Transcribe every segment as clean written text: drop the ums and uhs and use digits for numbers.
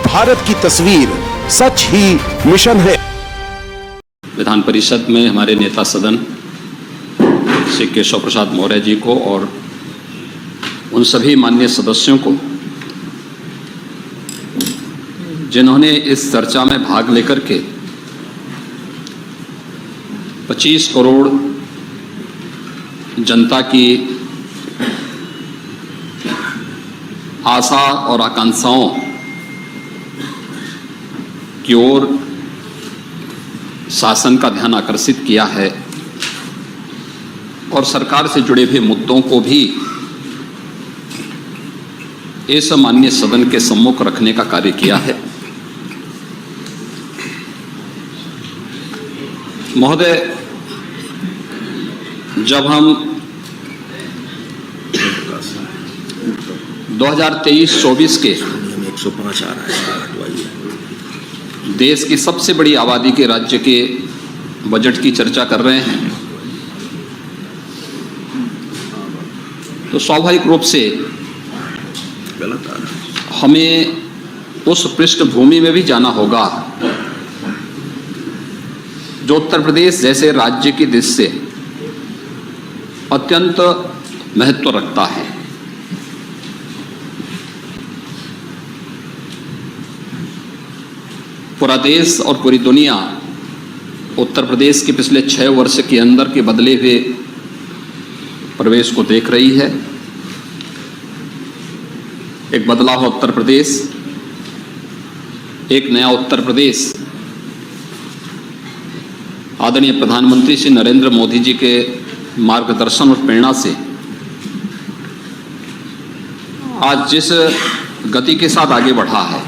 भारत की तस्वीर सच ही मिशन है। विधान परिषद में हमारे नेता सदन श्री केशव प्रसाद मौर्य जी को और उन सभी माननीय सदस्यों को जिन्होंने इस चर्चा में भाग लेकर के 25 करोड़ जनता की आशा और आकांक्षाओं की ओर शासन का ध्यान आकर्षित किया है और सरकार से जुड़े हुए मुद्दों को भी इस माननीय सदन के सम्मुख रखने का कार्य किया है। महोदय, जब हम 2023-24 के 105 आ रहा है, देश की सबसे बड़ी आबादी के राज्य के बजट की चर्चा कर रहे हैं, तो स्वाभाविक रूप से हमें उस पृष्ठभूमि में भी जाना होगा जो उत्तर प्रदेश जैसे राज्य की दृष्टि से अत्यंत महत्व रखता है। पूरा देश और पूरी दुनिया उत्तर प्रदेश के पिछले 6 वर्ष के अंदर के बदले हुए प्रवेश को देख रही है। एक बदला हुआ उत्तर प्रदेश, एक नया उत्तर प्रदेश आदरणीय प्रधानमंत्री श्री नरेंद्र मोदी जी के मार्गदर्शन और प्रेरणा से आज जिस गति के साथ आगे बढ़ा है,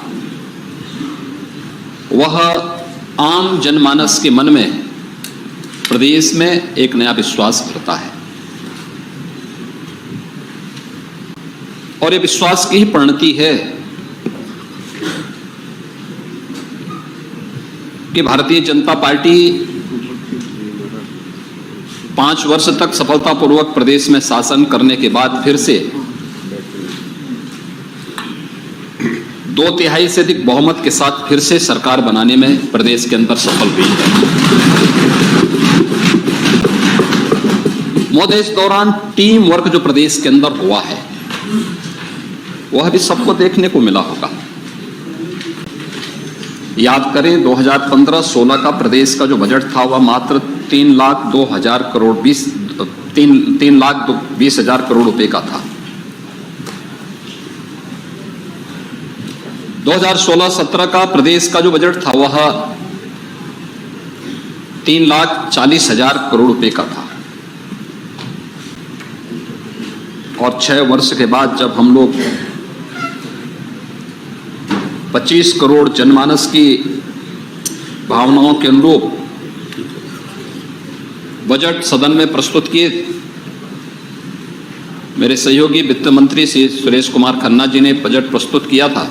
वह आम जनमानस के मन में प्रदेश में एक नया विश्वास भरता है और ये विश्वास की ही परिणति है कि भारतीय जनता पार्टी 5 वर्ष तक सफलतापूर्वक प्रदेश में शासन करने के बाद फिर से 2/3 से अधिक बहुमत के साथ फिर से सरकार बनाने में प्रदेश के अंदर सफल हुई है। महोदय, इस दौरान टीम वर्क जो प्रदेश के अंदर हुआ है वह भी सबको देखने को मिला होगा। याद करें, 2015-16 का प्रदेश का जो बजट था वह मात्र 3,02,000 करोड़ 3,20,000 करोड़ रुपए का था। 2016-17 का प्रदेश का जो बजट था वह 3,40,000 करोड़ रुपए का था। और 6 वर्ष के बाद जब हम लोग 25 करोड़ जनमानस की भावनाओं के अनुरूप बजट सदन में प्रस्तुत किए, मेरे सहयोगी वित्त मंत्री श्री सुरेश कुमार खन्ना जी ने बजट प्रस्तुत किया था।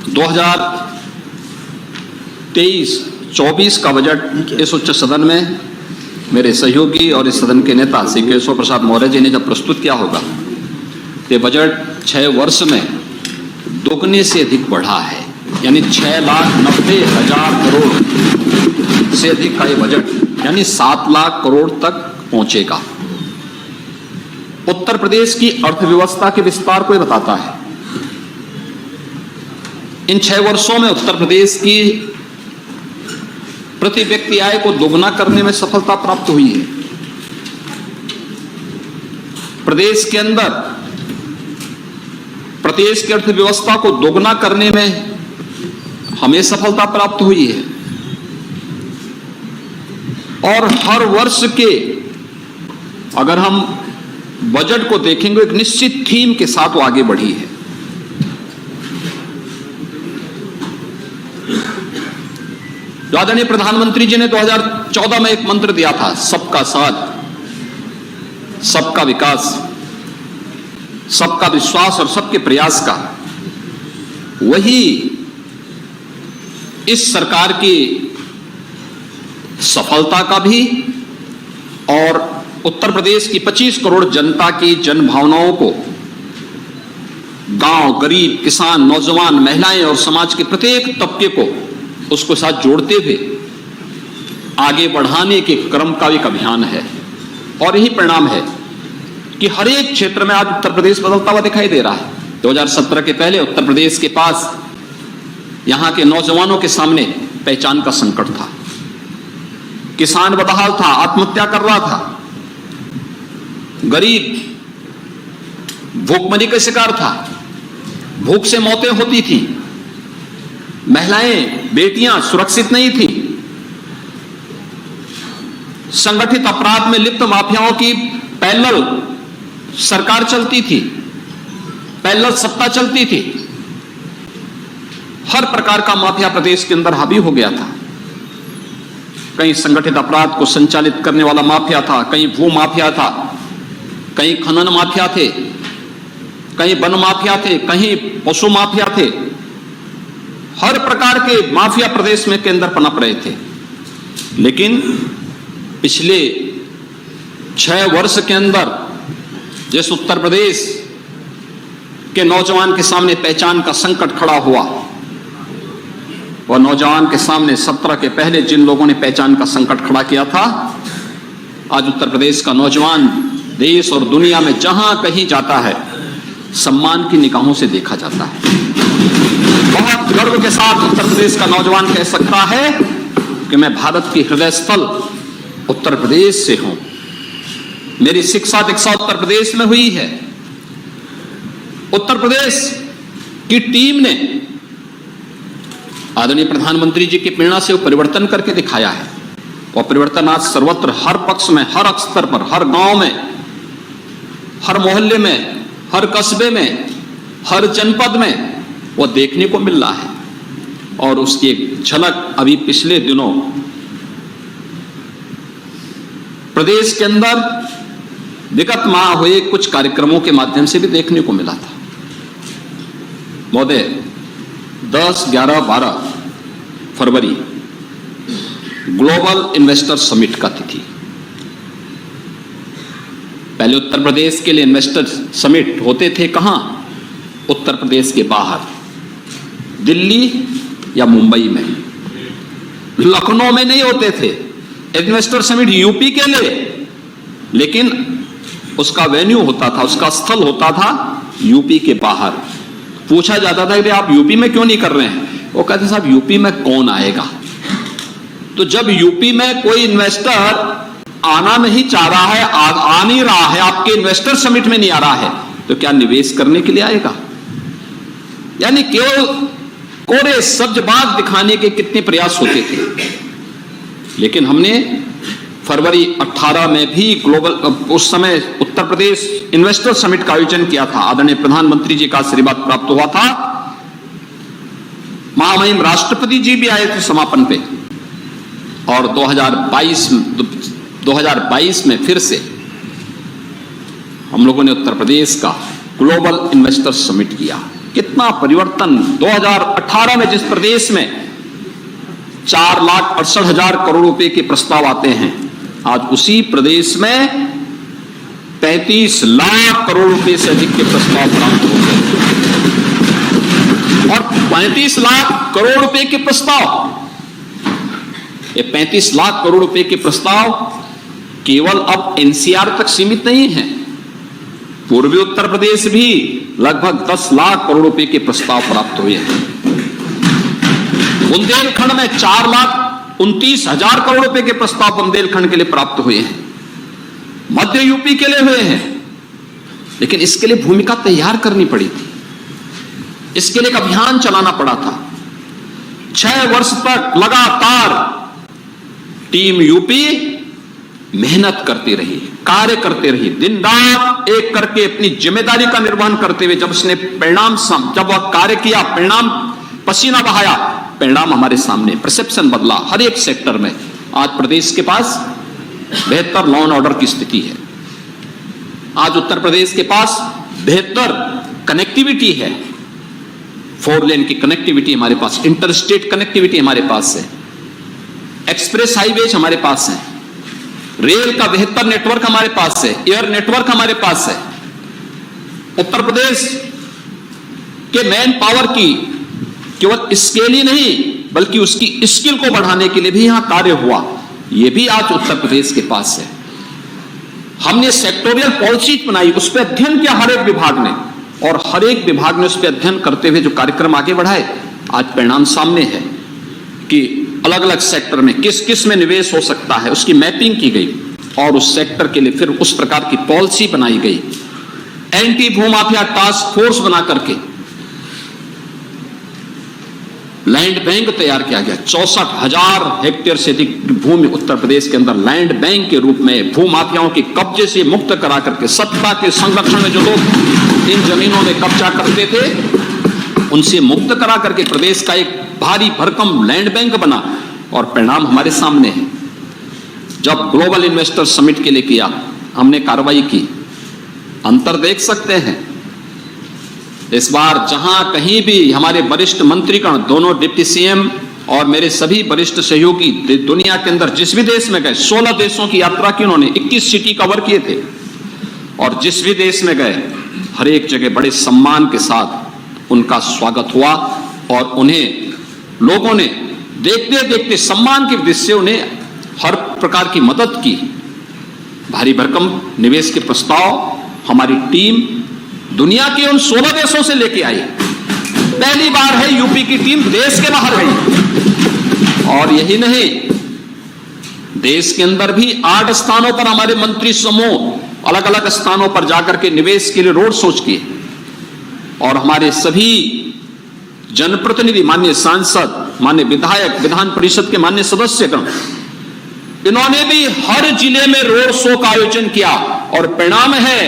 2023-24 का बजट इस उच्च सदन में मेरे सहयोगी और इस सदन के नेता श्री केशव प्रसाद मौर्य जी ने जब प्रस्तुत किया होगा, ये बजट 6 वर्ष में दोगुने से अधिक बढ़ा है, यानी 6,90,000 करोड़ से अधिक का ये बजट यानी 7 लाख करोड़ तक पहुंचेगा। उत्तर प्रदेश की अर्थव्यवस्था के विस्तार को ये बताता है। इन 6 वर्षों में उत्तर प्रदेश की प्रति व्यक्ति आय को दोगुना करने में सफलता प्राप्त हुई है। प्रदेश के अंदर प्रदेश की अर्थव्यवस्था को दोगुना करने में हमें सफलता प्राप्त हुई है और हर वर्ष के अगर हम बजट को देखेंगे एक निश्चित थीम के साथ वो आगे बढ़ी है। आदरणीय प्रधानमंत्री जी ने 2014 में एक मंत्र दिया था, सबका साथ, सबका विकास, सबका विश्वास और सबके प्रयास का। वही इस सरकार की सफलता का भी और उत्तर प्रदेश की 25 करोड़ जनता की जन भावनाओं को गांव, गरीब, किसान, नौजवान, महिलाएं और समाज के प्रत्येक तबके को उसको साथ जोड़ते हुए आगे बढ़ाने के क्रम का एक अभियान है। और यही परिणाम है कि हर एक क्षेत्र में आज उत्तर प्रदेश बदलता हुआ दिखाई दे रहा है। 2017 के पहले उत्तर प्रदेश के पास, यहां के नौजवानों के सामने पहचान का संकट था। किसान बदहाल था, आत्महत्या कर रहा था, गरीब भूखमरी का शिकार था, भूख से मौतें होती थी, महिलाएं, बेटियां सुरक्षित नहीं थी, संगठित अपराध में लिप्त माफियाओं की पैरेलल सरकार चलती थी, पैरेलल सत्ता चलती थी। हर प्रकार का माफिया प्रदेश के अंदर हावी हो गया था। कहीं संगठित अपराध को संचालित करने वाला माफिया था, कहीं भू माफिया था, कहीं खनन माफिया थे, कहीं वन माफिया थे, कहीं पशु माफिया थे। हर प्रकार के माफिया प्रदेश में के अंदर पनप रहे थे। लेकिन पिछले 6 वर्ष के अंदर जिस उत्तर प्रदेश के नौजवान के सामने पहचान का संकट खड़ा हुआ, वह नौजवान के सामने 17 के पहले जिन लोगों ने पहचान का संकट खड़ा किया था, आज उत्तर प्रदेश का नौजवान देश और दुनिया में जहां कहीं जाता है सम्मान की निगाहों से देखा जाता है। बहुत गर्व के साथ उत्तर प्रदेश का नौजवान कह सकता है कि मैं भारत की हृदय स्थल उत्तर प्रदेश से हूं। मेरी शिक्षा दीक्षा उत्तर प्रदेश में हुई है। उत्तर प्रदेश की टीम ने आदरणीय प्रधानमंत्री जी की प्रेरणा से वो परिवर्तन करके दिखाया है। और परिवर्तन आज सर्वत्र, हर पक्ष में, हर स्तर पर, हर गांव में, हर मोहल्ले में, हर कस्बे में, हर जनपद में वो देखने को मिल रहा है। और उसकी एक झलक अभी पिछले दिनों प्रदेश के अंदर विगत माह हुए कुछ कार्यक्रमों के माध्यम से भी देखने को मिला था। महोदय, 10, 11, 12 फरवरी ग्लोबल इन्वेस्टर समिट का तिथि। पहले उत्तर प्रदेश के लिए इन्वेस्टर समिट होते थे कहां? उत्तर प्रदेश के बाहर, दिल्ली या मुंबई में, लखनऊ में नहीं होते थे इन्वेस्टर समिट यूपी के लिए। लेकिन उसका वेन्यू होता था, उसका स्थल होता था यूपी के बाहर। पूछा जाता था कि आप यूपी में क्यों नहीं कर रहे हैं? वो कहते साहब यूपी में कौन आएगा। तो जब यूपी में कोई इन्वेस्टर आना नहीं चाह रहा है, आ नहीं रहा है, आपके इन्वेस्टर समिट में नहीं आ रहा है, तो क्या निवेश करने के लिए आएगा? यानी केवल कोरे सब्जबाग दिखाने के कितने प्रयास होते थे। लेकिन हमने फरवरी 18 में भी ग्लोबल, उस समय उत्तर प्रदेश इन्वेस्टर समिट का आयोजन किया था। आदरणीय प्रधानमंत्री जी का आशीर्वाद प्राप्त हुआ था। महामहिम राष्ट्रपति जी भी आए थे समापन पे। और 2022 में फिर से हम लोगों ने उत्तर प्रदेश का ग्लोबल इन्वेस्टर समिट किया। कितना परिवर्तन! 2018 में जिस प्रदेश में 4,68,000 करोड़ रुपए के प्रस्ताव आते हैं, आज उसी प्रदेश में 35 लाख करोड़ रुपए से अधिक के प्रस्ताव प्राप्त हो गए। और 35 लाख करोड़ रुपए के प्रस्ताव, ये 35 लाख करोड़ रुपए के प्रस्ताव केवल अब एनसीआर तक सीमित नहीं है। पूर्वी उत्तर प्रदेश भी लगभग 10 लाख करोड़ रुपए के प्रस्ताव प्राप्त हुए हैं। बुंदेलखंड में 4,29,000 करोड़ रुपए के प्रस्ताव बुंदेलखंड के लिए प्राप्त हुए हैं। मध्य यूपी के लिए हुए हैं। लेकिन इसके लिए भूमिका तैयार करनी पड़ी थी, इसके लिए एक अभियान चलाना पड़ा था। 6 वर्ष तक लगातार टीम यूपी मेहनत करती रही, कार्य करते रही, दिन रात एक करके अपनी जिम्मेदारी का निर्वहन करते हुए जब उसने जब वह कार्य किया, परिणाम, पसीना बहाया, परिणाम हमारे सामने, परसेप्शन बदला हर एक सेक्टर में। आज प्रदेश के पास बेहतर लॉ एंड ऑर्डर की स्थिति है। आज उत्तर प्रदेश के पास बेहतर कनेक्टिविटी है। 4 लेन की कनेक्टिविटी हमारे पास, इंटर स्टेट कनेक्टिविटी हमारे पास है, एक्सप्रेस हाईवेज हमारे पास है, रेल का बेहतर नेटवर्क हमारे पास है, एयर नेटवर्क हमारे पास है। उत्तर प्रदेश कि मैन पावर की केवल स्केल ही नहीं बल्कि उसकी स्किल को बढ़ाने के लिए भी यहां कार्य हुआ, यह भी आज उत्तर प्रदेश के पास है। हमने सेक्टोरियल पॉलिसी बनाई, उस पर अध्ययन किया हर एक विभाग ने, और हर एक विभाग ने उस पर अध्ययन करते हुए जो कार्यक्रम आगे बढ़ाए, आज परिणाम सामने है कि अलग अलग सेक्टर में किस किस में निवेश हो सकता है, उसकी मैपिंग की गई और उस सेक्टर के लिए फिर उस प्रकार की पॉलिसी बनाई गई। एंटी भूमाफिया टास्क फोर्स बना करके लैंड बैंक तैयार किया गया। 64,000 हेक्टेयर से अधिक भूमि उत्तर प्रदेश के अंदर लैंड बैंक के रूप में भूमाफियाओं के कब्जे से मुक्त करा करके, सत्ता के संरक्षण में जो लोग इन जमीनों में कब्जा करते थे उनसे मुक्त करा करके प्रदेश का एक भारी भरकम लैंड बैंक बना। और परिणाम हमारे सामने है। जब ग्लोबल इन्वेस्टर समिट के लिए किया, हमने कार्रवाई की, अंतर देख सकते हैं। इस बार जहां कहीं भी हमारे वरिष्ठ मंत्रीगण, दोनों डिप्टी सीएम और मेरे सभी वरिष्ठ सहयोगी दुनिया के अंदर जिस भी देश में गए, 16 देशों की यात्रा की उन्होंने, 21 सिटी कवर किए थे, और जिस भी देश में गए हर एक जगह बड़े सम्मान के साथ उनका स्वागत हुआ और उन्हें लोगों ने देखते देखते सम्मान की दृष्टि से उन्हें हर प्रकार की मदद की। भारी भरकम निवेश के प्रस्ताव हमारी टीम दुनिया के उन 16 देशों से लेके आई। पहली बार है यूपी की टीम देश के बाहर गई। और यही नहीं, देश के अंदर भी 8 स्थानों पर हमारे मंत्री समूह अलग अलग स्थानों पर जाकर के निवेश के लिए रोड शोज किए। और हमारे सभी जनप्रतिनिधि, माननीय सांसद, माननीय विधायक, विधान परिषद के माननीय सदस्यगण, इन्होंने भी हर जिले में रोड शो का आयोजन किया। और परिणाम है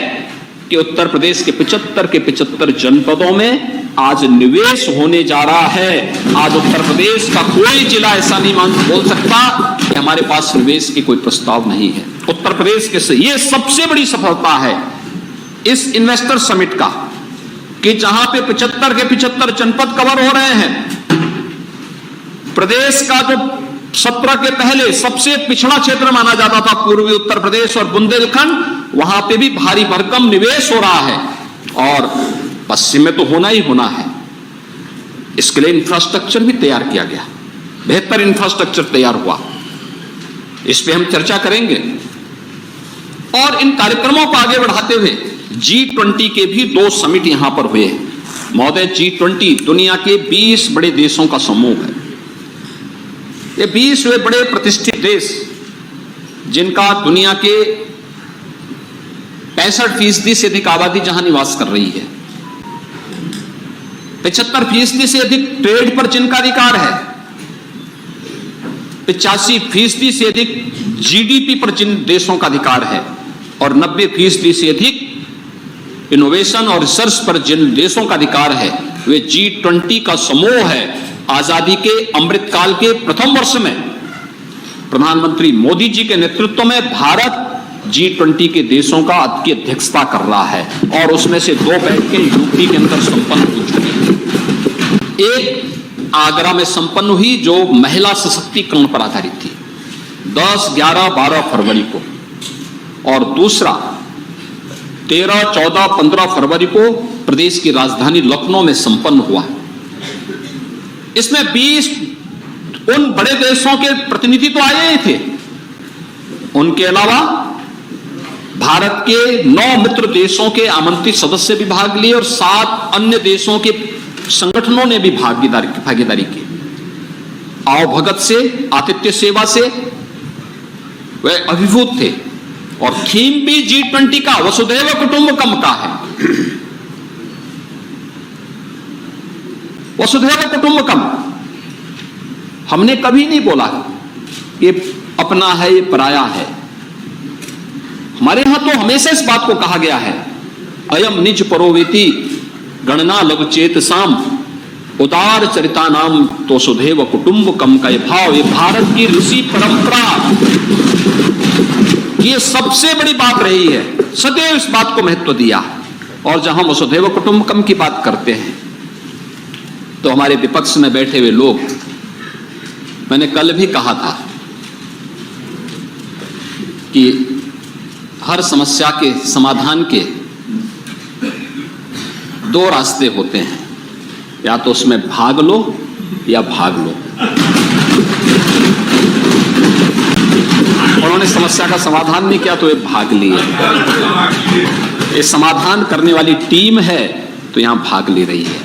कि उत्तर प्रदेश के 75 जनपदों में आज निवेश होने जा रहा है। आज उत्तर प्रदेश का कोई जिला ऐसा नहीं बोल सकता कि हमारे पास निवेश की कोई प्रस्ताव नहीं है। उत्तर प्रदेश के ये सबसे बड़ी सफलता है इस इन्वेस्टर समिट का, कि जहां पे 75 जनपद कवर हो रहे हैं। प्रदेश का जो 17 के पहले सबसे पिछड़ा क्षेत्र माना जाता था पूर्वी उत्तर प्रदेश और बुंदेलखंड, वहां पे भी भारी भरकम निवेश हो रहा है और पश्चिम में तो होना ही होना है। इसके लिए इंफ्रास्ट्रक्चर भी तैयार किया गया, बेहतर इंफ्रास्ट्रक्चर तैयार हुआ। इस पे हम चर्चा करेंगे। और इन कार्यक्रमों को आगे बढ़ाते हुए G20 के भी 2 समिट यहां पर हुए हैं। महोदय, G20 दुनिया के 20 बड़े देशों का समूह है। ये 20 वे बड़े प्रतिष्ठित देश, जिनका दुनिया के 65% से अधिक आबादी जहां निवास कर रही है, 75% से अधिक ट्रेड पर जिनका अधिकार है, 85% से अधिक जीडीपी पर जिन देशों का अधिकार है, और 90% से अधिक इनोवेशन और रिसर्च पर जिन देशों का अधिकार है, वे G20 का समूह है। आजादी के अमृतकाल के प्रथम वर्ष में प्रधानमंत्री मोदी जी के नेतृत्व में भारत G20 के देशों की अध्यक्षता कर रहा है, और उसमें से 2 बैठकें यूपी के अंदर संपन्न हो चुकी हैं। एक आगरा में संपन्न हुई जो महिला सशक्तिकरण पर आधारित थी, 10, 11, 12 फरवरी को, और दूसरा 13, 14, 15 फरवरी को प्रदेश की राजधानी लखनऊ में संपन्न हुआ। इसमें 20 उन बड़े देशों के प्रतिनिधि तो आए ही थे, उनके अलावा भारत के 9 मित्र देशों के आमंत्रित सदस्य भी भाग लिए और 7 अन्य देशों के संगठनों ने भी भागीदारी की। आवभगत से, आतिथ्य सेवा से वे अभिभूत थे। और थीम भी G20 का वसुधैव कुटुंबकम का है। वसुधैव कुटुंबकम, हमने कभी नहीं बोला ये अपना है, ये पराया है। हमारे यहां तो हमेशा इस बात को कहा गया है, अयम निज परोवेति गणना लघु चेत साम उदार चरिता नाम तो सुधैव कुटुंबकम का ये भाव, ये भारत की ऋषि परंपरा, ये सबसे बड़ी बात रही है। सदैव इस बात को महत्व दिया। और जहां हम वसुधैव कुटुंबकम की बात करते हैं तो हमारे विपक्ष में बैठे हुए लोग, मैंने कल भी कहा था कि हर समस्या के समाधान के 2 रास्ते होते हैं। या तो उसमें भाग लो या भाग लो। उन्होंने समस्या का समाधान नहीं किया तो ये भाग लिए। ये समाधान करने वाली टीम है तो यहां भाग ले रही है।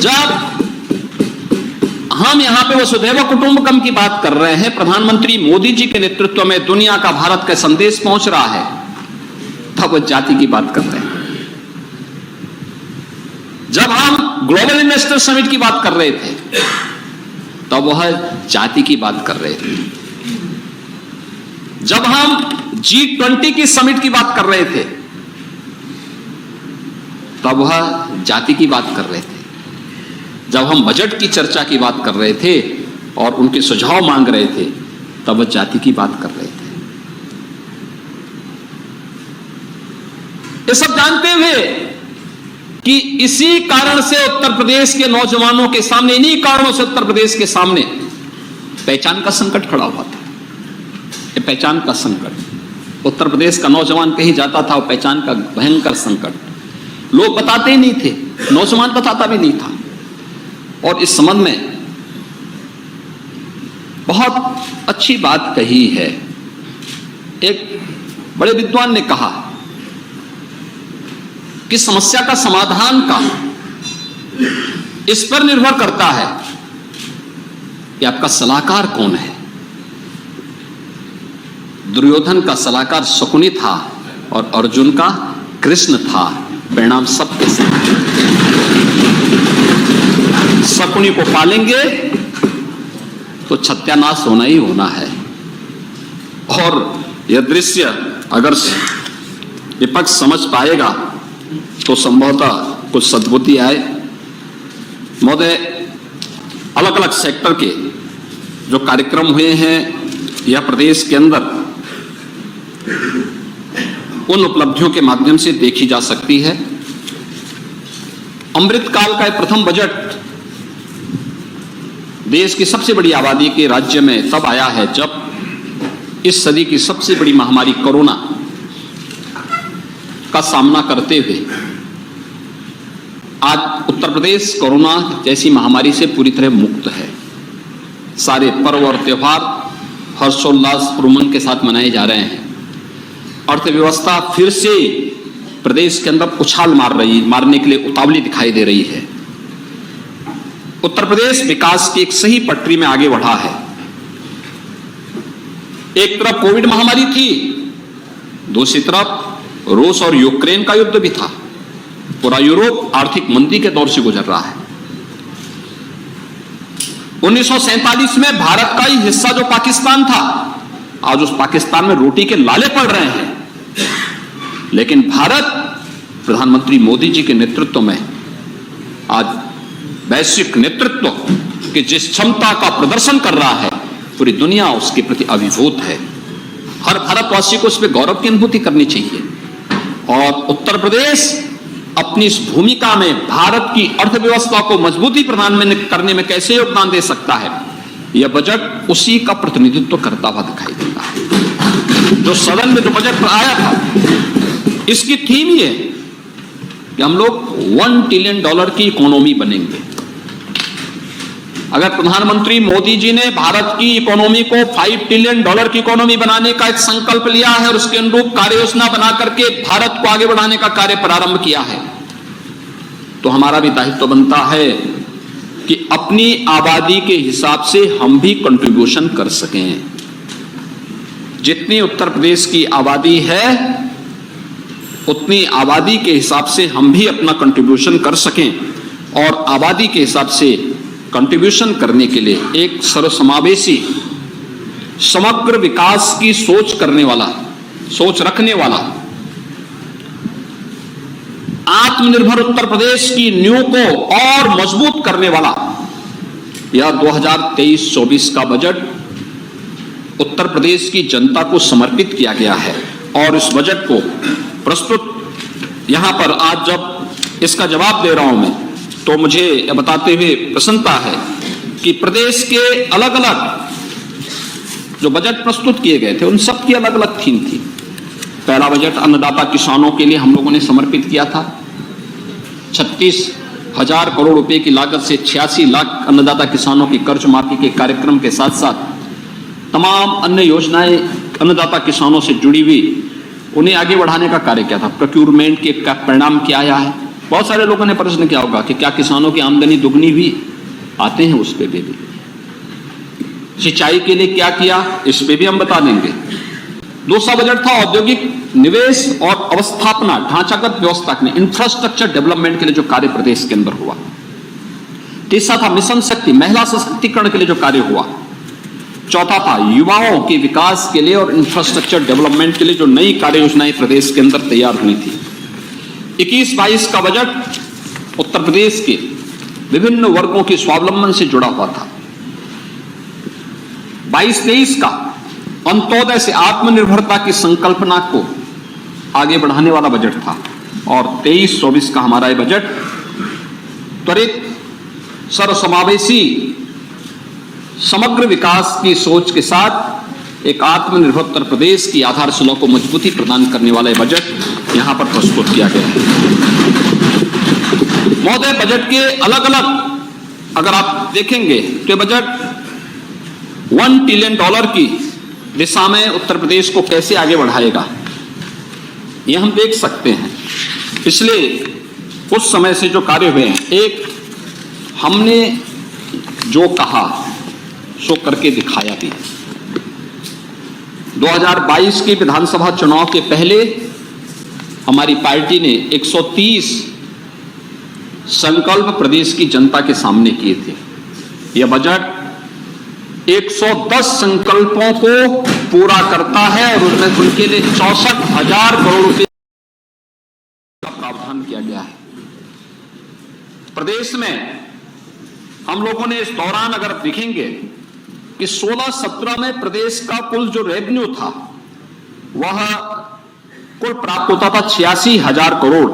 जब हम यहां पे वसुधैव कुटुंबकम की बात कर रहे हैं, प्रधानमंत्री मोदी जी के नेतृत्व में दुनिया का भारत का संदेश पहुंच रहा है, तब वो जाति की बात कर रहे हैं। जब हम ग्लोबल इन्वेस्टर समिट की बात कर रहे थे तब वह जाति की बात कर रहे थे। जब हम G20 की समिट की बात कर रहे थे तब वह जाति की बात कर रहे थे। जब हम बजट की चर्चा की बात कर रहे थे और उनके सुझाव मांग रहे थे तब वह जाति की बात कर रहे थे। ये सब जानते हुए कि इसी कारण से उत्तर प्रदेश के नौजवानों के सामने, इन्हीं कारणों से उत्तर प्रदेश के सामने पहचान का संकट खड़ा हुआ था। ये पहचान का संकट, उत्तर प्रदेश का नौजवान कहीं जाता था, वो पहचान का भयंकर संकट। लोग बताते ही नहीं थे, नौजवान बताता भी नहीं था। और इस संबंध में बहुत अच्छी बात कही है। एक बड़े विद्वान ने कहा कि समस्या का समाधान का इस पर निर्भर करता है कि आपका सलाहकार कौन है। दुर्योधन का सलाहकार शकुनी था और अर्जुन का कृष्ण था। परिणाम सबके साथ, शकुनी को पालेंगे तो सत्यानाश होना ही होना है। और यह दृश्य अगर विपक्ष समझ पाएगा तो संभवतः कुछ सद्बुद्धि आए। महोदय, अलग अलग सेक्टर के जो कार्यक्रम हुए हैं यह प्रदेश के अंदर उन उपलब्धियों के माध्यम से देखी जा सकती है। अमृतकाल का प्रथम बजट देश की सबसे बड़ी आबादी के राज्य में तब आया है जब इस सदी की सबसे बड़ी महामारी कोरोना का सामना करते हुए आज उत्तर प्रदेश कोरोना जैसी महामारी से पूरी तरह मुक्त है। सारे पर्व और त्योहार हर्षोल्लास उमंग के साथ मनाए जा रहे हैं। अर्थव्यवस्था फिर से प्रदेश के अंदर उछाल मारने के लिए उतावली दिखाई दे रही है। उत्तर प्रदेश विकास की एक सही पटरी में आगे बढ़ा है। एक तरफ कोविड महामारी थी, दूसरी तरफ रूस और यूक्रेन का युद्ध भी था। पूरा यूरोप आर्थिक मंदी के दौर से गुजर रहा है। 1947 में भारत का ही हिस्सा जो पाकिस्तान था, आज उस पाकिस्तान में रोटी के लाले पड़ रहे हैं। लेकिन भारत प्रधानमंत्री मोदी जी के नेतृत्व में आज वैश्विक नेतृत्व की जिस क्षमता का प्रदर्शन कर रहा है, पूरी दुनिया उसके प्रति अभिभूत है। हर भारतवासी को उस पर गौरव की अनुभूति करनी चाहिए। और उत्तर प्रदेश अपनी इस भूमिका में भारत की अर्थव्यवस्था को मजबूती प्रदान करने में कैसे योगदान दे सकता है, यह बजट उसी का प्रतिनिधित्व करता हुआ दिखाई देता है। जो सदन में जो बजट आया था, इसकी थीम ये कि हम लोग $1 ट्रिलियन की इकोनॉमी बनेंगे। अगर प्रधानमंत्री मोदी जी ने भारत की इकोनॉमी को $5 ट्रिलियन की इकोनॉमी बनाने का एक संकल्प लिया है और उसके अनुरूप कार्य योजना बना करके भारत को आगे बढ़ाने का कार्य प्रारंभ किया है, तो हमारा भी दायित्व बनता है कि अपनी आबादी के हिसाब से हम भी कंट्रीब्यूशन कर सकें। जितनी उत्तर प्रदेश की आबादी है उतनी आबादी के हिसाब से हम भी अपना कंट्रीब्यूशन कर सकें और आबादी के हिसाब से कंट्रीब्यूशन करने के लिए एक सर्वसमावेशी समग्र विकास की सोच रखने वाला आत्मनिर्भर उत्तर प्रदेश की नींव को और मजबूत करने वाला यह 2023-24 का बजट उत्तर प्रदेश की जनता को समर्पित किया गया है। और इस बजट को प्रस्तुत यहां पर आज जब इसका जवाब दे रहा हूं मैं, तो मुझे यह बताते हुए प्रसन्नता है कि प्रदेश के अलग अलग जो बजट प्रस्तुत किए गए थे उन सब की अलग अलग थीम थी। पहला बजट अन्नदाता किसानों के लिए हम लोगों ने समर्पित किया था। 36,000 करोड़ रुपए की लागत से 86 लाख अन्नदाता किसानों की कर्ज माफी के कार्यक्रम के साथ साथ तमाम अन्य योजनाएं अन्नदाता किसानों से जुड़ी हुई उन्हें आगे बढ़ाने का कार्य किया था। प्रोक्यूरमेंट के का परिणाम क्या आया है? बहुत सारे लोगों ने प्रश्न किया होगा कि क्या किसानों की आमदनी दुगनी हुई? आते हैं उस पे भी। सिंचाई के लिए क्या किया, इस पे भी हम बता देंगे। दूसरा बजट था औद्योगिक निवेश और अवस्थापना ढांचागत व्यवस्था में इंफ्रास्ट्रक्चर डेवलपमेंट के लिए जो कार्य प्रदेश के अंदर हुआ। तीसरा था मिशन शक्ति महिला सशक्तिकरण के लिए जो कार्य हुआ। चौथा था युवाओं के विकास के लिए और इंफ्रास्ट्रक्चर डेवलपमेंट के लिए जो नई कार्य योजनाएं प्रदेश के अंदर तैयार हुई थी। 21-22 का बजट उत्तर प्रदेश के विभिन्न वर्गों के स्वावलंबन से जुड़ा हुआ था। 22-23 का अंत्योदय से आत्मनिर्भरता की संकल्पना को आगे बढ़ाने वाला बजट था। और 23-24 का हमारा ये बजट त्वरित सर्वसमावेशी समग्र विकास की सोच के साथ एक आत्मनिर्भर उत्तर प्रदेश की आधारशिला को मजबूती प्रदान करने वाला ये बजट यहां पर प्रस्तुत किया गया है। महोदय, बजट के अलग अलग अगर आप देखेंगे तो बजट $1 ट्रिलियन की दिशा में उत्तर प्रदेश को कैसे आगे बढ़ाएगा, ये हम देख सकते हैं। पिछले कुछ समय से जो कार्य हुए हैं, एक हमने जो कहा सो करके दिखाया भी। 2022 के विधानसभा चुनाव के पहले हमारी पार्टी ने 130 संकल्प प्रदेश की जनता के सामने किए थे। यह बजट 110 संकल्पों को पूरा करता है और उसमें उनके लिए 64,000 करोड़ रुपए का प्रावधान किया गया है। प्रदेश में हम लोगों ने इस दौरान अगर देखेंगे कि 16-17 में प्रदेश का कुल जो रेवेन्यू था वह कुल प्राप्त होता था 86,000 करोड़।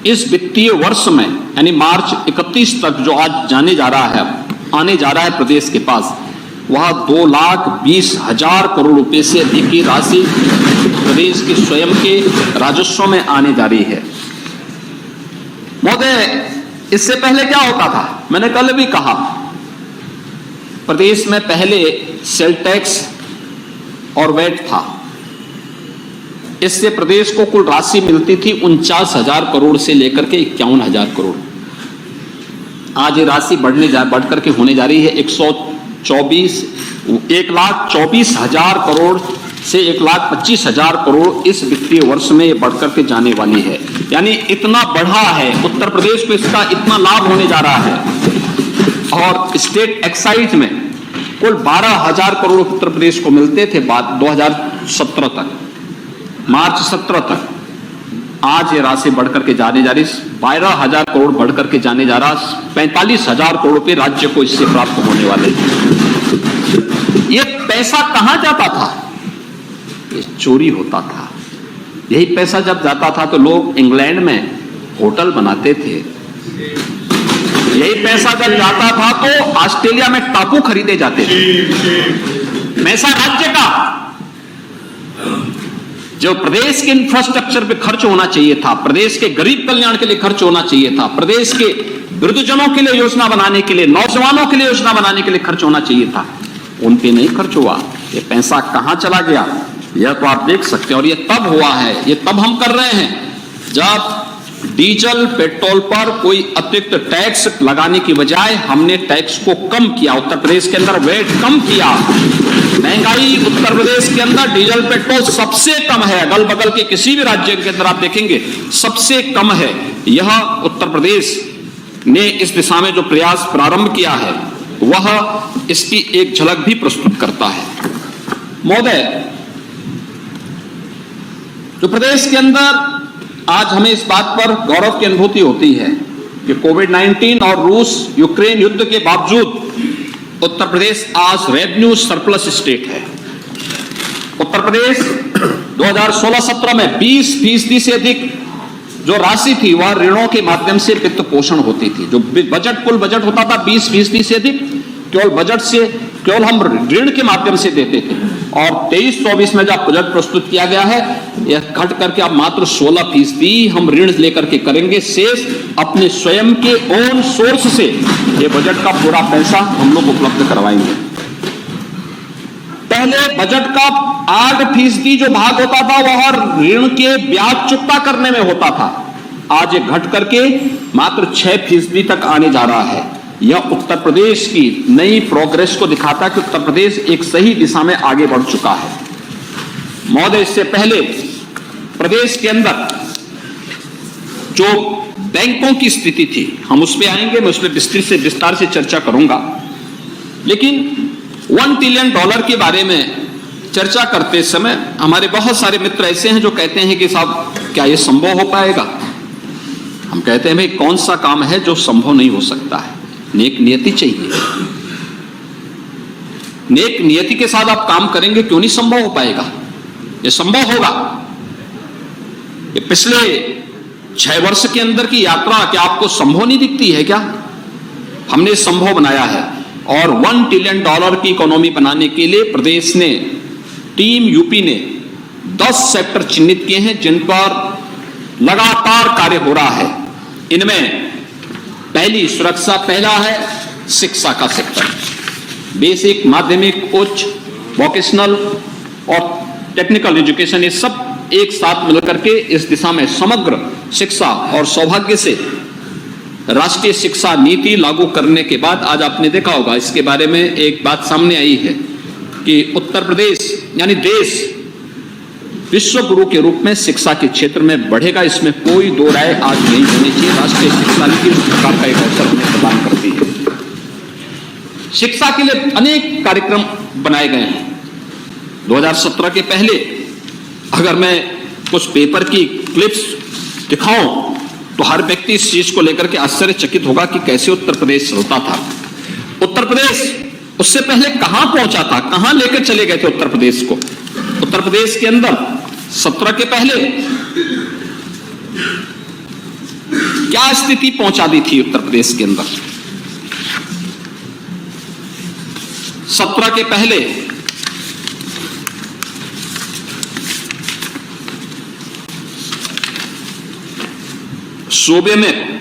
इस वित्तीय वर्ष में यानी मार्च 31 तक जो आज आने जा रहा है प्रदेश के पास, वह 2,20,000 करोड़ रुपए से अधिक की राशि प्रदेश के स्वयं के राजस्व में आने जा रही है। महोदय, इससे पहले क्या होता था? मैंने कल भी कहा, प्रदेश में पहले सेल टैक्स और वैट था। इससे प्रदेश को कुल राशि मिलती थी 49,000 करोड़ से लेकर के 51,000 करोड़। आज ये राशि बढ़ करके होने जा रही है 1,24,000 करोड़ से 1,25,000 करोड़ इस वित्तीय वर्ष में ये बढ़ करके जाने वाली है। यानी इतना बढ़ा है उत्तर प्रदेश को, इसका इतना लाभ होने जा रहा है। और स्टेट एक्साइज में कुल 12,000 करोड़ उत्तर प्रदेश को मिलते थे 2017 तक, मार्च 17 तक। आज ये राशि बढ़कर के जाने जा रही, 12,000 करोड़ बढ़कर के जाने जा रहा, 45,000 करोड़ रुपए राज्य को इससे प्राप्त होने वाले। ये पैसा कहां जाता था? ये चोरी होता था। यही पैसा जब जाता था तो लोग इंग्लैंड में होटल बनाते थे। यही पैसा जब जाता था तो ऑस्ट्रेलिया में टापू खरीदे जाते थे। पैसा राज्य का जो प्रदेश के इंफ्रास्ट्रक्चर पे खर्च होना चाहिए था, प्रदेश के गरीब कल्याण के लिए खर्च होना चाहिए था, प्रदेश के वृद्धजनों के लिए योजना बनाने के लिए, नौजवानों के लिए योजना बनाने के लिए खर्च होना चाहिए था, उन पे नहीं खर्च हुआ। ये पैसा कहां चला गया, यह तो आप देख सकते हैं। और ये तब हुआ है, ये तब हम कर रहे हैं जब डीजल पेट्रोल पर कोई अतिरिक्त टैक्स लगाने की बजाय हमने टैक्स को कम किया। उत्तर प्रदेश के अंदर वेट कम किया। महंगाई उत्तर प्रदेश के अंदर डीजल पेट्रोल सबसे कम है, अगल बगल के किसी भी राज्य के अंदर आप देखेंगे सबसे कम है। यह उत्तर प्रदेश ने इस दिशा में जो प्रयास प्रारंभ किया है वह इसकी एक झलक भी प्रस्तुत करता है। महोदय, जो प्रदेश के अंदर आज हमें इस बात पर गौरव की अनुभूति होती है कि कोविड-19 और रूस यूक्रेन युद्ध के बावजूद उत्तर प्रदेश आज रेवेन्यू सरप्लस स्टेट है। उत्तर प्रदेश 2016-17 में 20% से अधिक जो राशि थी वह ऋणों के माध्यम से वित्त पोषण होती थी। जो कुल बजट होता था 20% से अधिक केवल बजट से केवल हम ऋण के माध्यम से देते थे। और 23-24 में जब बजट प्रस्तुत किया गया है, यह घट करके अब मात्र 16% हम ऋण लेकर के करेंगे। शेष अपने स्वयं के ओन सोर्स से ये बजट का पूरा पैसा हम लोग उपलब्ध करवाएंगे। पहले बजट का 8% जो भाग होता था वह ऋण के ब्याज चुकता करने में होता था, आज ये घट करके मात्र 6% तक आने जा रहा है। यह उत्तर प्रदेश की नई प्रोग्रेस को दिखाता है कि उत्तर प्रदेश एक सही दिशा में आगे बढ़ चुका है। महोदय, इससे पहले प्रदेश के अंदर जो बैंकों की स्थिति थी, हम उस पर आएंगे, मैं उस पर विस्तार से चर्चा करूंगा, लेकिन $1 ट्रिलियन के बारे में चर्चा करते समय हमारे बहुत सारे मित्र ऐसे हैं जो कहते हैं कि साहब क्या यह संभव हो पाएगा। हम कहते हैं भाई कौन सा काम है जो संभव नहीं हो सकता है, नेक नियति चाहिए। नेक नियति के साथ आप काम करेंगे, क्यों नहीं संभव हो पाएगा, ये संभव होगा। ये पिछले 6 वर्ष के अंदर की यात्रा क्या आपको संभव नहीं दिखती है क्या? हमने संभव बनाया है और $1 ट्रिलियन की इकोनॉमी बनाने के लिए प्रदेश ने, टीम यूपी ने 10 सेक्टर चिन्हित किए हैं जिन पर लगातार कार्य हो रहा है। इनमें पहली सुरक्षा, पहला है शिक्षा का सेक्टर, बेसिक, माध्यमिक, उच्च, वोकेशनल और टेक्निकल एजुकेशन, ये सब एक साथ मिलकर के इस दिशा में समग्र शिक्षा और सौभाग्य से राष्ट्रीय शिक्षा नीति लागू करने के बाद आज आपने देखा होगा, इसके बारे में एक बात सामने आई है कि उत्तर प्रदेश यानी देश विश्व गुरु के रूप में शिक्षा के क्षेत्र में बढ़ेगा, इसमें कोई दो राय आज नहीं होनी चाहिए। राष्ट्रीय शिक्षा नीति उस प्रकार का एक अवसर हमें प्रदान करती है। शिक्षा के लिए अनेक कार्यक्रम बनाए गए हैं। 2017 के पहले अगर मैं कुछ पेपर की क्लिप्स दिखाऊं तो हर व्यक्ति इस चीज को लेकर के आश्चर्यचकित होगा कि कैसे उत्तर प्रदेश चलता था। उत्तर प्रदेश उससे पहले कहां पहुंचा था, कहां लेकर चले गए थे उत्तर प्रदेश को। उत्तर प्रदेश के अंदर 17 के पहले क्या स्थिति पहुंचा दी थी उत्तर प्रदेश के अंदर? 17 के पहले सूबे में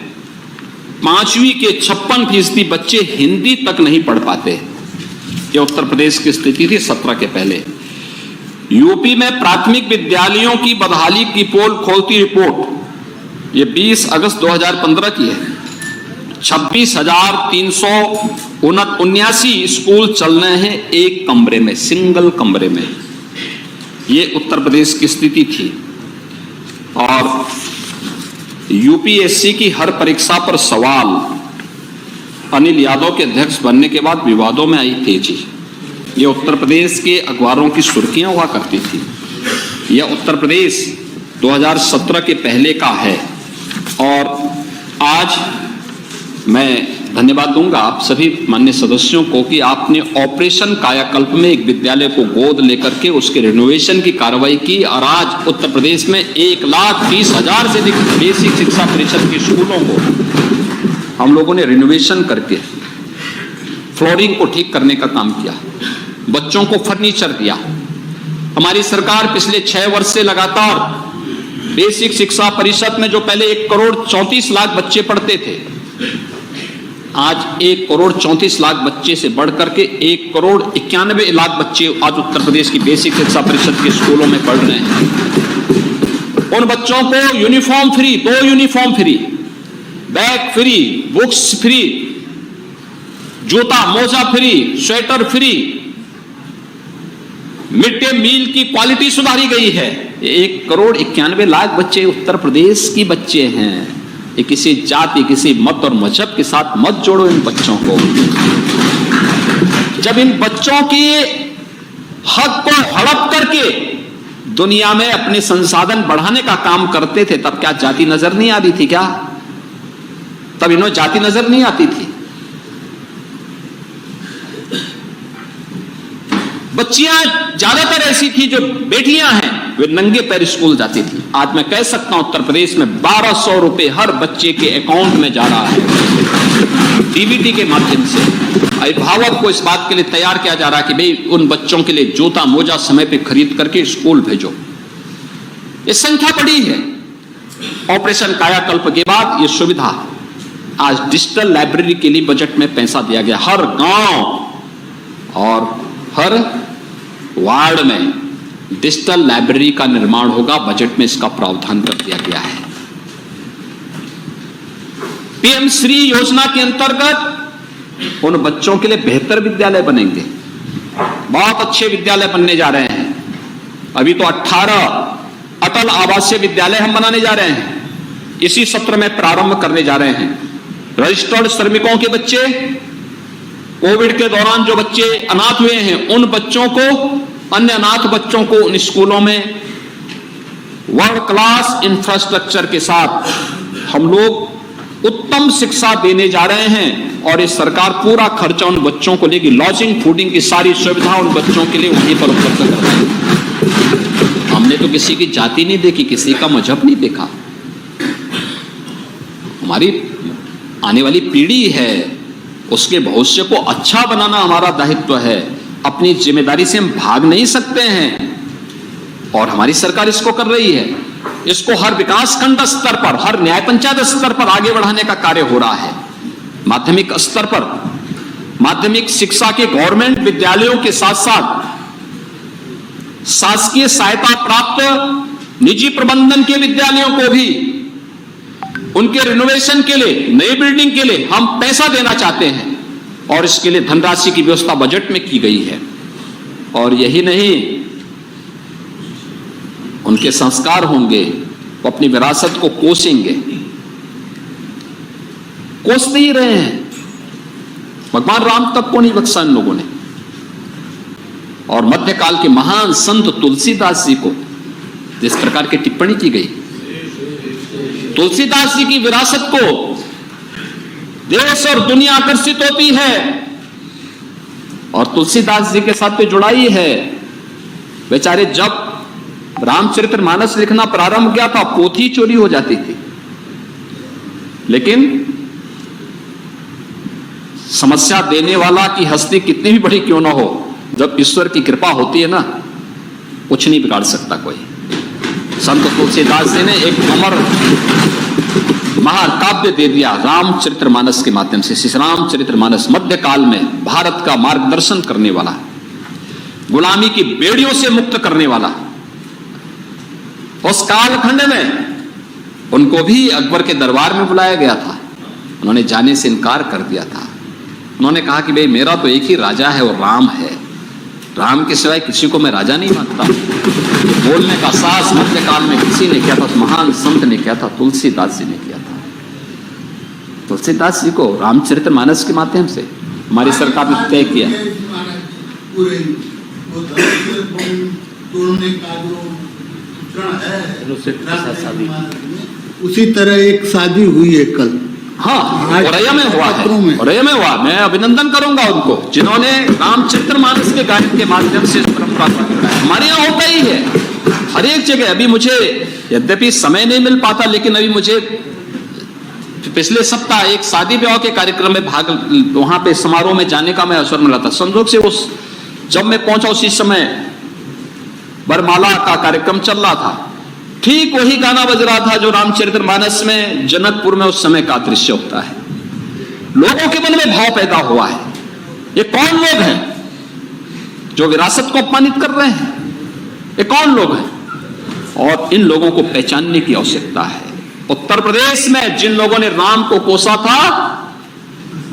5वीं के 56% बच्चे हिंदी तक नहीं पढ़ पाते। यह उत्तर प्रदेश की स्थिति थी 17 के पहले। यूपी में प्राथमिक विद्यालयों की बदहाली की पोल खोलती रिपोर्ट, यह 20 अगस्त 2015 की है। 26,379 स्कूल चल रहे हैं एक कमरे में, सिंगल कमरे में। यह उत्तर प्रदेश की स्थिति थी। और यूपीएससी की हर परीक्षा पर सवाल, अनिल यादव के अध्यक्ष बनने के बाद विवादों में आई तेजी। यह उत्तर प्रदेश के अखबारों की सुर्खियां हुआ करती थी। यह उत्तर प्रदेश 2017 के पहले का है। और आज मैं धन्यवाद दूंगा आप सभी माननीय सदस्यों को कि आपने ऑपरेशन कायाकल्प में एक विद्यालय को गोद लेकर के उसके रिनोवेशन की कार्रवाई की और आज उत्तर प्रदेश में 1,30,000 से अधिक बेसिक शिक्षा परिषद के स्कूलों को हम लोगों ने रिनोवेशन करके फ्लोरिंग को ठीक करने का काम किया, बच्चों को फर्नीचर दिया। हमारी सरकार पिछले 6 वर्ष से लगातार बेसिक शिक्षा परिषद में जो पहले 1,34,00,000 बच्चे पढ़ते थे, आज 1,34,00,000 बच्चे से बढ़कर के 1,91,00,000 बच्चे आज उत्तर प्रदेश की बेसिक शिक्षा परिषद के स्कूलों में पढ़ रहे हैं। उन बच्चों को uniform free, 2 uniform free, bag free, books free, जूता मोजा free, sweater free, mid day meal की क्वालिटी सुधारी गई है। 1,91,00,000 बच्चे उत्तर प्रदेश की बच्चे हैं। ये किसी जाति, किसी मत और मजहब के साथ मत जोड़ो इन बच्चों को। जब इन बच्चों के हक को हड़प करके दुनिया में अपने संसाधन बढ़ाने का काम करते थे, तब क्या जाति नजर नहीं आती थी? क्या तब इन्हें जाति नजर नहीं आती थी? बच्चियां ज्यादातर ऐसी थी जो बेटियां हैं वे नंगे पैर स्कूल जाती थी। आज मैं कह सकता हूं उत्तर प्रदेश में 1200 रुपए हर बच्चे के अकाउंट में जा रहा है डीबीटी के माध्यम से। अभिभावक को इस बात के लिए तैयार किया जा रहा है कि भाई उन बच्चों के लिए जूता मोजा समय पे खरीद करके स्कूल भेजो। ये संख्या बड़ी है। ऑपरेशन कायाकल्प के बाद ये सुविधा, आज डिजिटल लाइब्रेरी के लिए बजट में पैसा दिया गया। हर गांव और हर वार्ड में डिजिटल लाइब्रेरी का निर्माण होगा। बजट में इसका प्रावधान कर दिया गया है। पीएम श्री योजना के अंतर्गत उन बच्चों के लिए बेहतर विद्यालय बनेंगे। बहुत अच्छे विद्यालय बनने जा रहे हैं। अभी तो 18 अटल आवासीय विद्यालय हम बनाने जा रहे हैं। इसी सत्र में प्रारंभ करने जा रहे हैं। रजिस्टर्ड श्रमिकों के बच्चे, कोविड के दौरान जो बच्चे अनाथ हुए हैं, उन बच्चों को, अन्य अनाथ बच्चों को उन स्कूलों में वर्ल्ड क्लास इंफ्रास्ट्रक्चर के साथ हम लोग उत्तम शिक्षा देने जा रहे हैं। और ये सरकार पूरा खर्चा उन बच्चों को लेगी। लॉजिंग, फूडिंग की सारी सुविधा उन बच्चों के लिए वहीं पर उपलब्ध करवाएंगे। हमने तो किसी की जाति नहीं देखी, किसी का मजहब नहीं देखा। हमारी आने वाली पीढ़ी है, उसके भविष्य को अच्छा बनाना हमारा दायित्व है। अपनी जिम्मेदारी से हम भाग नहीं सकते हैं और हमारी सरकार इसको कर रही है। इसको हर विकास खंड स्तर पर, हर न्याय पंचायत स्तर पर आगे बढ़ाने का कार्य हो रहा है। माध्यमिक स्तर पर माध्यमिक शिक्षा के गवर्नमेंट विद्यालयों के साथ साथ शासकीय सहायता प्राप्त निजी प्रबंधन के विद्यालयों को भी उनके रिनोवेशन के लिए, नई बिल्डिंग के लिए हम पैसा देना चाहते हैं और इसके लिए धनराशि की व्यवस्था बजट में की गई है। और यही नहीं, उनके संस्कार होंगे, वो अपनी विरासत को कोसेंगे, कोसते ही रहे हैं। भगवान राम तक को नहीं बख्शा इन लोगों ने। और मध्यकाल के महान संत तुलसीदास जी को जिस प्रकार की टिप्पणी की गई, तुलसीदास जी की विरासत को देश और दुनिया आकर्षित होती है और तुलसीदास जी के साथ तो जुड़ाई है। बेचारे जब रामचरितमानस लिखना प्रारंभ किया था, पोथी चोरी हो जाती थी, लेकिन समस्या देने वाला की हस्ती कितनी भी बड़ी क्यों ना हो, जब ईश्वर की कृपा होती है ना, कुछ नहीं बिगाड़ सकता कोई। संत तुलसीदास जी ने एक अमर महाकाव्य दे दिया रामचरितमानस के माध्यम से। श्री रामचरितमानस मध्यकाल में भारत का मार्गदर्शन करने वाला, गुलामी की बेड़ियों से मुक्त करने वाला। उस कालखंड में उनको भी अकबर के दरबार में बुलाया गया था। उन्होंने जाने से इनकार कर दिया था। उन्होंने कहा कि भाई मेरा तो एक ही राजा है और राम है, राम के सिवाय किसी को मैं राजा नहीं मानता। बोलने का साहस मध्यकाल में किसी ने किया था, महान संत ने किया था, तुलसीदास जी ने किया था। तुलसीदास जी को रामचरितमानस के माध्यम से हमारी सरकार ने तय किया। उसी तरह एक शादी हुई है कल। हाँ, औरैया में हुआ है, औरैया में हुआ। मैं अभिनंदन करूंगा उनको जिन्होंने रामचरितमानस के गायन के माध्यम से इस परंपरा को जोड़ा। हमारे यहाँ होता ही है हर एक जगह। अभी मुझे यद्यपि समय नहीं मिल पाता, लेकिन अभी मुझे पिछले सप्ताह एक शादी विवाह के कार्यक्रम में भाग, वहां पे समारोह में जाने का मैं अवसर मिला था। संयोग से उस जब मैं पहुंचा उसी समय वरमाला का कार्यक्रम चल रहा था। ठीक वही गाना बज रहा था जो रामचरितमानस में जनकपुर में उस समय का दृश्य होता है। लोगों के मन में भाव पैदा हुआ है, ये कौन लोग हैं जो विरासत को अपमानित कर रहे हैं? ये कौन लोग हैं? और इन लोगों को पहचानने की आवश्यकता है। उत्तर प्रदेश में जिन लोगों ने राम को कोसा था,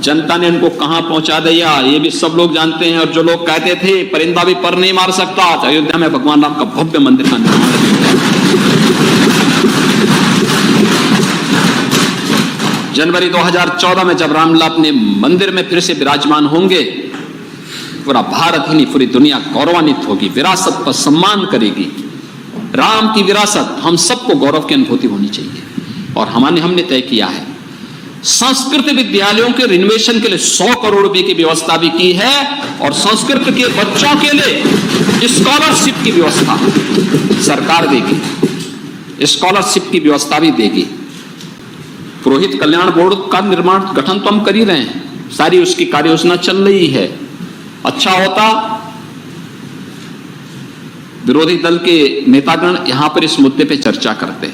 जनता ने इनको कहां पहुंचा दिया ये भी सब लोग जानते हैं। और जो लोग कहते थे परिंदा भी पर नहीं मार सकता, अयोध्या में भगवान राम का भव्य मंदिर का निर्माण। जनवरी 2014 में जब रामलला अपने मंदिर में फिर से विराजमान होंगे, पूरा भारत ही नहीं पूरी दुनिया गौरवान्वित होगी, विरासत पर सम्मान करेगी। राम की विरासत हम सबको गौरव की अनुभूति होनी चाहिए। और हमने तय किया है संस्कृत विद्यालयों के रिनोवेशन के लिए 100 करोड़ रुपए की व्यवस्था भी की है और संस्कृत के बच्चों के लिए स्कॉलरशिप की व्यवस्था सरकार देगी, स्कॉलरशिप की व्यवस्था भी देगी। पुरोहित कल्याण बोर्ड का निर्माण गठन तो हम कर ही रहे हैं, सारी उसकी कार्य योजना चल रही है। अच्छा होता विरोधी दल के नेतागण यहां पर इस मुद्दे पे चर्चा करते,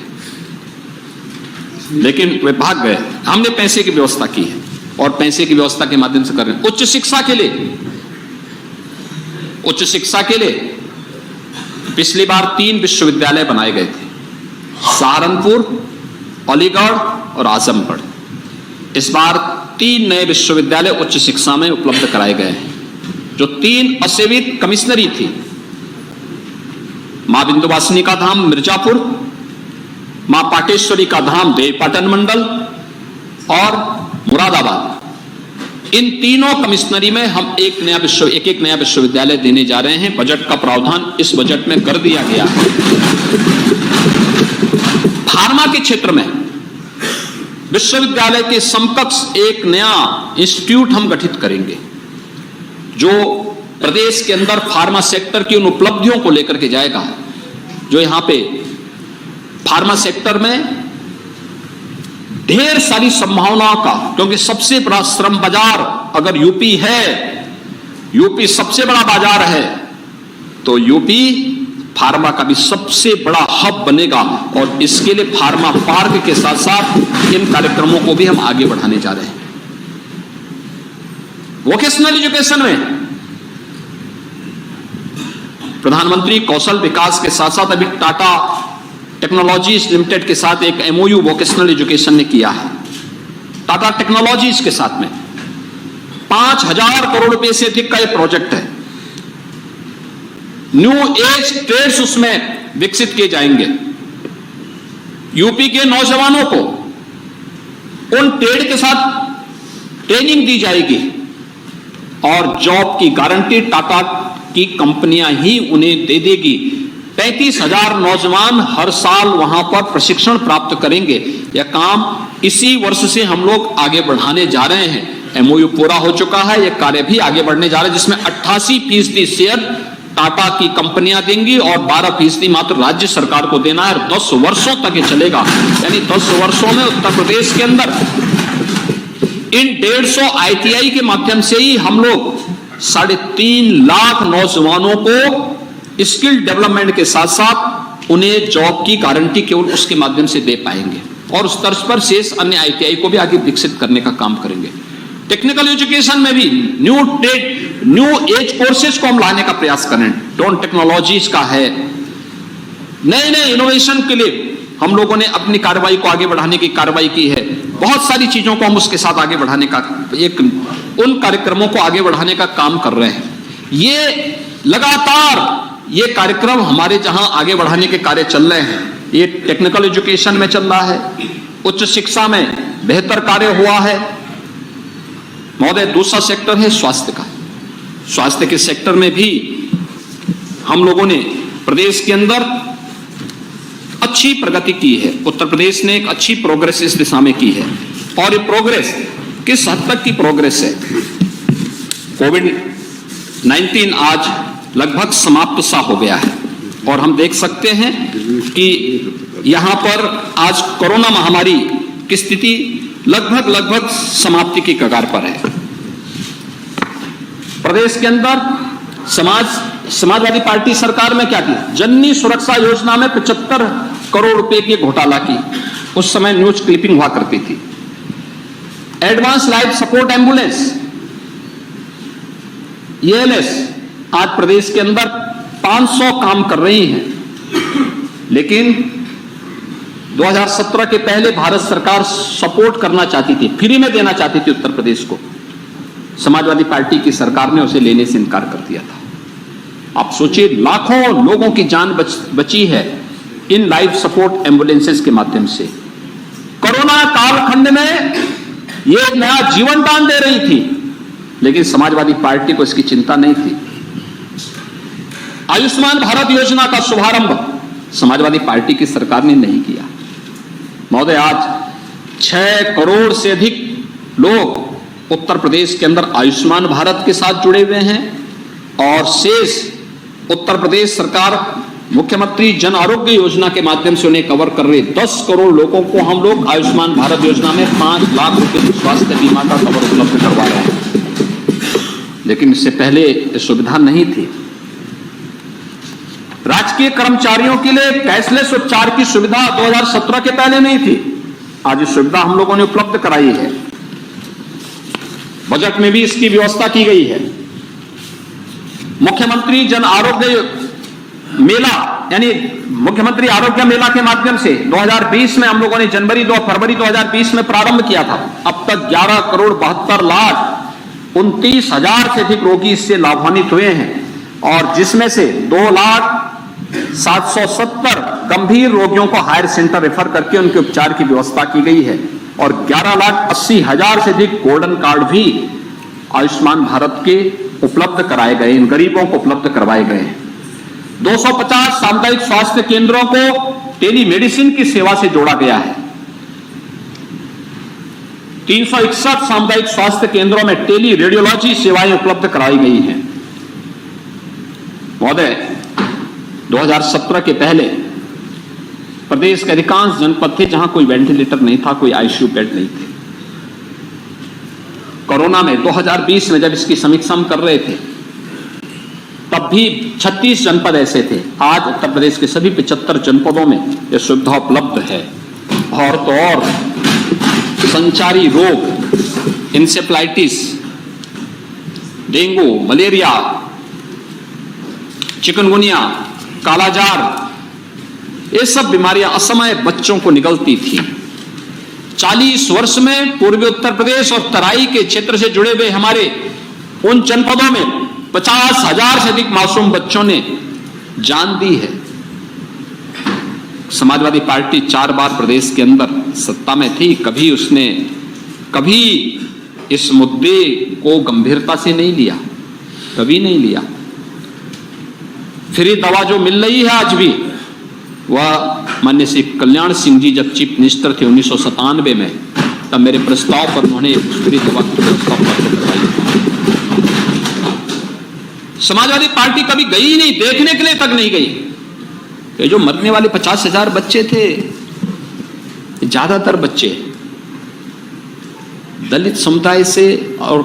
लेकिन वे भाग गए। हमने पैसे की व्यवस्था की है और पैसे की व्यवस्था के माध्यम से कर रहे हैं। उच्च शिक्षा के लिए पिछली बार 3 विश्वविद्यालय बनाए गए थे, सहारनपुर, अलीगढ़ और आजमगढ़। इस बार 3 नए विश्वविद्यालय उच्च शिक्षा में उपलब्ध कराए गए हैं, जो 3 असेवित कमिश्नरी थी। मां बिंदुवासिनी का धाम मिर्जापुर, मां पाटेश्वरी का धाम देवपाटन मंडल और मुरादाबाद। इन तीनों कमिश्नरी में हम एक नया विश्वविद्यालय देने जा रहे हैं। बजट का प्रावधान इस बजट में कर दिया गया है। फार्मा के क्षेत्र में विश्वविद्यालय के समकक्ष एक नया इंस्टीट्यूट हम गठित करेंगे, जो प्रदेश के अंदर फार्मा सेक्टर की उन उपलब्धियों को लेकर के जाएगा, जो यहां पे फार्मा सेक्टर में ढेर सारी संभावनाओं का, क्योंकि सबसे बड़ा श्रम बाजार अगर यूपी है, यूपी सबसे बड़ा बाजार है, तो यूपी फार्मा का भी सबसे बड़ा हब बनेगा। और इसके लिए फार्मा पार्क के साथ साथ इन कार्यक्रमों को भी हम आगे बढ़ाने जा रहे हैं। वोकेशनल एजुकेशन में प्रधानमंत्री कौशल विकास के साथ साथ अभी टाटा टेक्नोलॉजीज लिमिटेड के साथ एक एमओयू वोकेशनल एजुकेशन ने किया है। टाटा टेक्नोलॉजीज के साथ में 5000 करोड़ रुपए से अधिक का यह प्रोजेक्ट है। न्यू एज ट्रेड्स उसमें विकसित किए जाएंगे। यूपी के नौजवानों को उन ट्रेड के साथ ट्रेनिंग दी जाएगी और जॉब की गारंटी टाटा की कंपनियां ही उन्हें दे देगी। 35,000 नौजवान हर साल वहां पर प्रशिक्षण प्राप्त करेंगे। यह काम इसी वर्ष से हम लोग आगे बढ़ाने जा रहे हैं। एमओयू पूरा हो चुका है, यह कार्य भी आगे बढ़ने जा रहा है, जिसमें 88% शेयर टाटा की कंपनियां देंगी और 12% मात्र राज्य सरकार को देना है। 10 वर्षों तक ये चलेगा, यानी 10 वर्षों में उत्तर प्रदेश के अंदर इन 150 ITI के माध्यम से ही हम लोग 3.5 लाख नौजवानों को स्किल डेवलपमेंट के साथ साथ उन्हें जॉब की गारंटी केवल उसके माध्यम से दे पाएंगे और उस तर्ज पर शेष अन्य ITI को भी आगे विकसित करने का काम करेंगे। टेक्निकल एजुकेशन में भी न्यू एज कोर्सेज को हम लाने का प्रयास करें। ड्रोन टेक्नोलॉजीज का है, नए इनोवेशन के लिए हम लोगों ने अपनी कार्रवाई को आगे बढ़ाने की कार्रवाई की है। बहुत सारी चीजों को हम उसके साथ आगे बढ़ाने का उन कार्यक्रमों को आगे बढ़ाने का काम कर रहे हैं। ये लगातार ये कार्यक्रम हमारे जहां आगे बढ़ाने के कार्य चल रहे हैं, ये टेक्निकल एजुकेशन में चल रहा है, उच्च शिक्षा में बेहतर कार्य हुआ है। महोदय, दूसरा सेक्टर है स्वास्थ्य का। स्वास्थ्य के सेक्टर में भी हम लोगों ने प्रदेश के अंदर अच्छी प्रगति की है। उत्तर प्रदेश ने एक अच्छी प्रोग्रेस इस दिशा में की है। और ये प्रोग्रेस किस हद तक की प्रोग्रेस है? कोविड-19 आज लगभग समाप्त सा हो गया है और हम देख सकते हैं कि यहां पर आज कोरोना महामारी की स्थिति लगभग समाप्ति की कगार पर है। प्रदेश के अंदर समाजवादी पार्टी सरकार में क्या की? जननी सुरक्षा योजना में 75 करोड़ रुपए की घोटाला की। उस समय न्यूज क्लिपिंग हुआ करती थी। Advance life support ambulance ELS आज प्रदेश के अंदर 500 काम कर रही हैं, लेकिन 2017 के पहले भारत सरकार सपोर्ट करना चाहती थी, फ्री में देना चाहती थी उत्तर प्रदेश को। समाजवादी पार्टी की सरकार ने उसे लेने से इनकार कर दिया था। आप सोचिए, लाखों लोगों की जान बची है इन लाइफ सपोर्ट एम्बुलेंसेस के माध्यम से। कोरोना कालखंड में ये एक नया जीवन दान दे रही थी, लेकिन समाजवादी पार्टी को इसकी चिंता नहीं थी। आयुष्मान भारत योजना का शुभारंभ समाजवादी पार्टी की सरकार ने नहीं किया। महोदय, आज 6 करोड़ से अधिक लोग उत्तर प्रदेश के अंदर आयुष्मान भारत के साथ जुड़े हुए हैं और शेष उत्तर प्रदेश सरकार मुख्यमंत्री जन आरोग्य योजना के माध्यम से उन्हें कवर कर रही 10 करोड़ लोगों को हम लोग आयुष्मान भारत योजना में 5 लाख रुपए की स्वास्थ्य बीमा का कवर उपलब्ध करवा रहे हैं। लेकिन इससे पहले ये सुविधा नहीं थी। राजकीय कर्मचारियों के लिए कैशलेस उपचार की सुविधा 2017 के पहले नहीं थी। आज ये सुविधा हम लोगों ने उपलब्ध कराई है। बजट में भी इसकी व्यवस्था की गई है। मुख्यमंत्री जन आरोग्य मेला यानी मुख्यमंत्री आरोग्य मेला के माध्यम से 2020 में हम लोगों ने फरवरी 2020 में प्रारंभ किया था। अब तक 11 करोड़ 72 लाख 29 हजार से अधिक रोगी इससे लाभान्वित हुए हैं और जिसमें से 2 लाख 770 गंभीर रोगियों को हायर सेंटर रेफर करके उनके उपचार की व्यवस्था की गई है और 11 लाख 80 हजार से अधिक गोल्डन कार्ड भी आयुष्मान भारत के उपलब्ध कराए गए, इन गरीबों को उपलब्ध करवाए गए हैं। 250 सामुदायिक स्वास्थ्य केंद्रों को टेलीमेडिसिन की सेवा से जोड़ा गया है। 361 सामुदायिक स्वास्थ्य केंद्रों में टेली रेडियोलॉजी सेवाएं उपलब्ध कराई गई हैं। महोदय, 2017 के पहले प्रदेश के अधिकांश जनपद थे जहां कोई वेंटिलेटर नहीं था, कोई आईसीयू बेड नहीं थे। कोरोना में 2020 में जब इसकी समीक्षा हम कर रहे थे तब भी 36 जनपद ऐसे थे। आज उत्तर प्रदेश के सभी 75 जनपदों में यह सुविधा उपलब्ध है। और तो और संचारी रोग, इंसेफ्लाइटिस, डेंगू, मलेरिया, चिकनगुनिया, कालाजार, ये सब बीमारियां असमय बच्चों को निगलती थी। 40 वर्ष में पूर्वी उत्तर प्रदेश और तराई के क्षेत्र से जुड़े हुए हमारे उन जनपदों में 50 हजार से अधिक मासूम बच्चों ने जान दी है। समाजवादी पार्टी 4 बार प्रदेश के अंदर सत्ता में थी, कभी इस मुद्दे को गंभीरता से नहीं लिया, कभी नहीं लिया। फ्री दवा जो मिल रही है आज भी, वह माननीय श्री कल्याण सिंह जी जब चीफ मिनिस्टर थे 1997 में, तब मेरे प्रस्ताव पर उन्होंने फ्री दवा की व्यवस्था उपलब्ध करवाई। समाजवादी पार्टी कभी गई नहीं, देखने के लिए तक नहीं गई। ये जो मरने वाले 50 हजार बच्चे थे, ज्यादातर बच्चे दलित समुदाय से और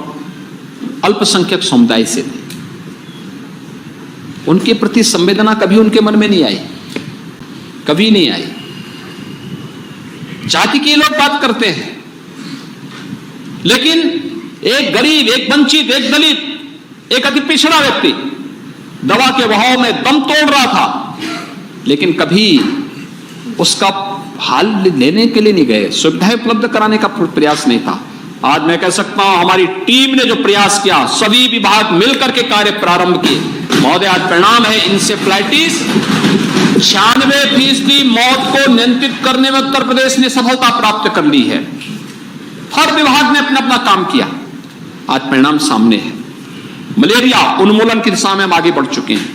अल्पसंख्यक समुदाय से थे। उनके प्रति संवेदना कभी उनके मन में नहीं आई, कभी नहीं आई। जाति के लोग बात करते हैं, लेकिन एक गरीब, एक वंचित, एक दलित, एक अति पिछड़ा व्यक्ति दवा के बहाव में दम तोड़ रहा था, लेकिन कभी उसका हाल लेने के लिए नहीं गए, सुविधाएं उपलब्ध कराने का प्रयास नहीं था। आज मैं कह सकता हूं हमारी टीम ने जो प्रयास किया, सभी विभाग मिलकर के कार्य प्रारंभ किए। महोदय, आज परिणाम है इंसेफ्लाइटिस 96% मौत को नियंत्रित करने में उत्तर प्रदेश ने सफलता प्राप्त कर ली है। हर विभाग ने अपना अपना काम किया, आज परिणाम सामने है। मलेरिया उन्मूलन की दिशा में हम आगे बढ़ चुके हैं।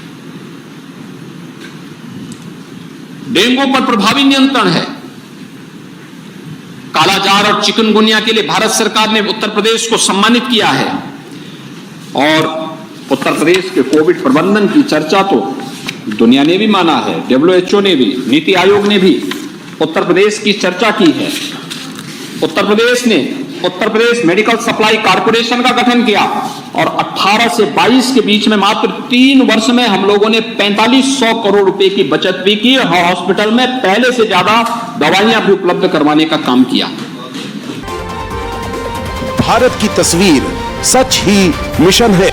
डेंगू पर प्रभावी नियंत्रण है। कालाजार और चिकनगुनिया के लिए भारत सरकार ने उत्तर प्रदेश को सम्मानित किया है और उत्तर प्रदेश के कोविड प्रबंधन की चर्चा तो दुनिया ने भी माना है, WHO ने भी, नीति आयोग ने भी उत्तर प्रदेश की चर्चा की है। उत्तर प्रदेश ने Uttar Pradesh medical supply corporation का गठन किया और 18 से 22 के बीच में मात्र 3 वर्ष में हम लोगों ने 4500 करोड़ रुपए की बचत भी की और हॉस्पिटल में पहले से ज्यादा दवाइयां भी उपलब्ध करवाने का काम किया। भारत की तस्वीर सच ही मिशन है।